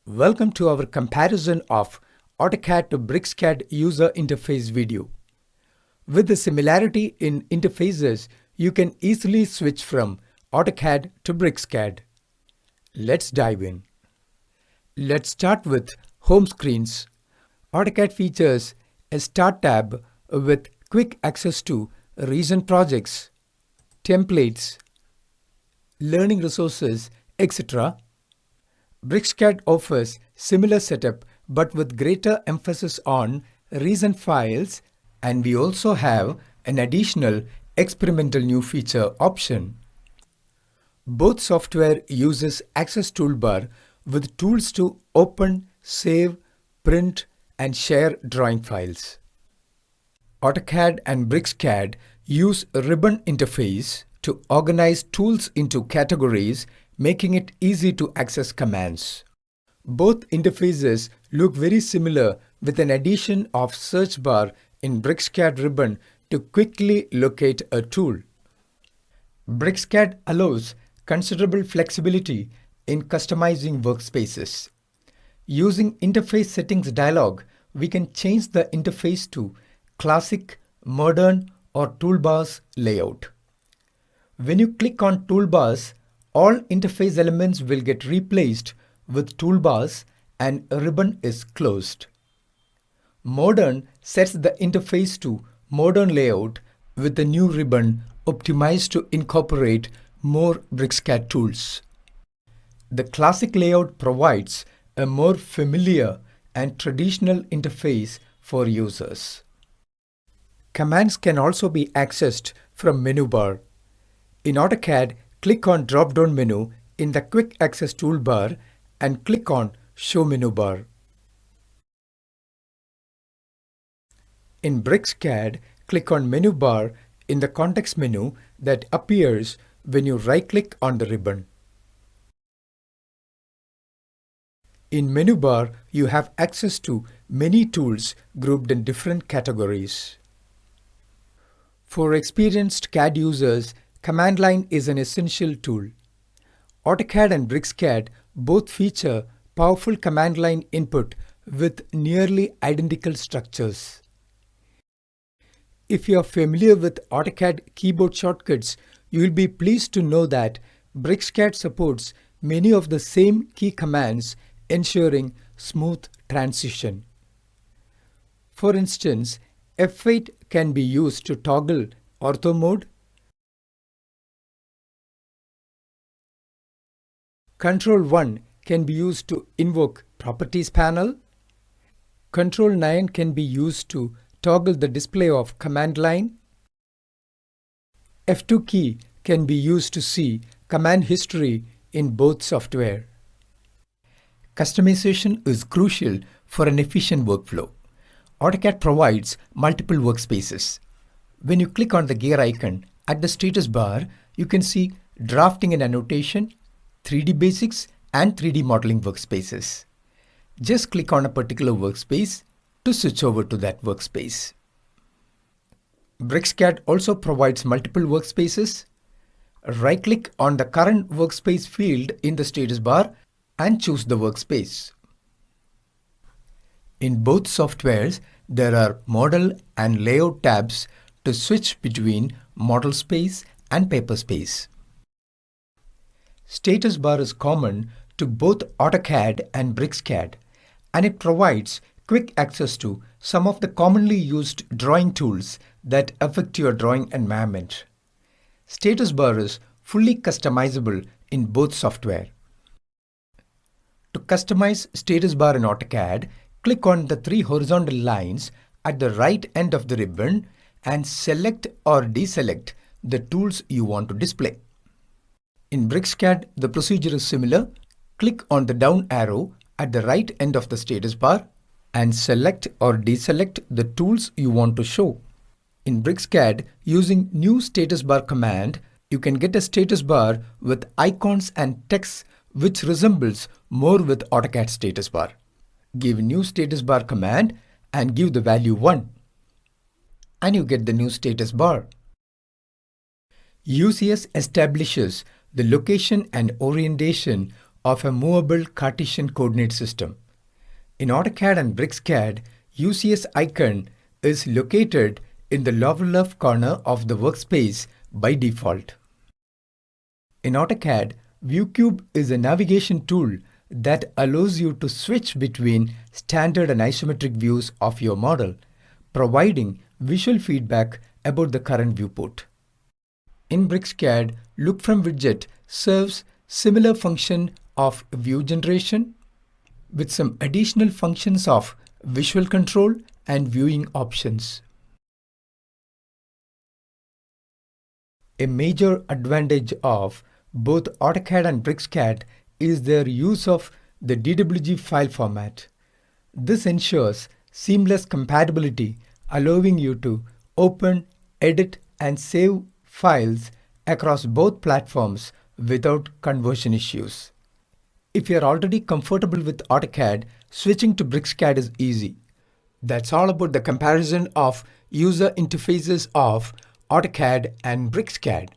Welcome to our comparison of AutoCAD to BricsCAD user interface video. With the similarity in interfaces, you can easily switch from AutoCAD to BricsCAD. Let's dive in. Let's start with home screens. AutoCAD features a Start tab with quick access to recent projects, templates, learning resources, etc. BricsCAD offers similar setup but with greater emphasis on recent files, and we also have an additional experimental new feature option. Both software uses Access toolbar with tools to open, save, print, and share drawing files. AutoCAD and BricsCAD use a ribbon interface to organize tools into categories, making it easy to access commands. Both interfaces look very similar with an addition of search bar in BricsCAD ribbon to quickly locate a tool. BricsCAD allows considerable flexibility in customizing workspaces. Using Interface Settings dialog, we can change the interface to Classic, Modern, or Toolbars layout. When you click on Toolbars, all interface elements will get replaced with toolbars and a ribbon is closed. Modern sets the interface to Modern layout with a new ribbon optimized to incorporate more BricsCAD tools. The Classic layout provides a more familiar and traditional interface for users. Commands can also be accessed from menu bar. In AutoCAD, click on drop-down menu in the Quick Access toolbar and click on Show menu bar. In BricsCAD, click on Menu bar in the context menu that appears when you right-click on the ribbon. In menu bar, you have access to many tools grouped in different categories. For experienced CAD users, command line is an essential tool. AutoCAD and BricsCAD both feature powerful command line input with nearly identical structures. If you are familiar with AutoCAD keyboard shortcuts, you will be pleased to know that BricsCAD supports many of the same key commands, ensuring smooth transition. For instance, F8 can be used to toggle ortho mode. Control 1 can be used to invoke Properties panel. Control 9 can be used to toggle the display of command line. F2 key can be used to see command history in both software. Customization is crucial for an efficient workflow. AutoCAD provides multiple workspaces. When you click on the gear icon at the status bar, you can see Drafting and Annotation, 3D Basics, and 3D Modeling workspaces. Just click on a particular workspace to switch over to that workspace. BricsCAD also provides multiple workspaces. Right-click on the current workspace field in the status bar and choose the workspace. In both softwares, there are Model and Layout tabs to switch between model space and paper space. Status bar is common to both AutoCAD and BricsCAD, and it provides quick access to some of the commonly used drawing tools that affect your drawing environment. Status bar is fully customizable in both software. To customize status bar in AutoCAD, click on the 3 horizontal lines at the right end of the ribbon and select or deselect the tools you want to display. In BricsCAD, the procedure is similar. Click on the down arrow at the right end of the status bar and select or deselect the tools you want to show. In BricsCAD, using New Status Bar command, you can get a status bar with icons and text which resembles more with AutoCAD status bar. Give New Status Bar command and give the value 1. And you get the new status bar. UCS establishes the location and orientation of a movable Cartesian coordinate system. In AutoCAD and BricsCAD, UCS icon is located in the lower left corner of the workspace by default. In AutoCAD, ViewCube is a navigation tool that allows you to switch between standard and isometric views of your model, providing visual feedback about the current viewport. In BricsCAD, Look From widget serves similar function of view generation with some additional functions of visual control and viewing options. A major advantage of both AutoCAD and BricsCAD is their use of the DWG file format. This ensures seamless compatibility, allowing you to open, edit, and save files across both platforms without conversion issues. If you're already comfortable with AutoCAD, switching to BricsCAD is easy. That's all about the comparison of user interfaces of AutoCAD and BricsCAD.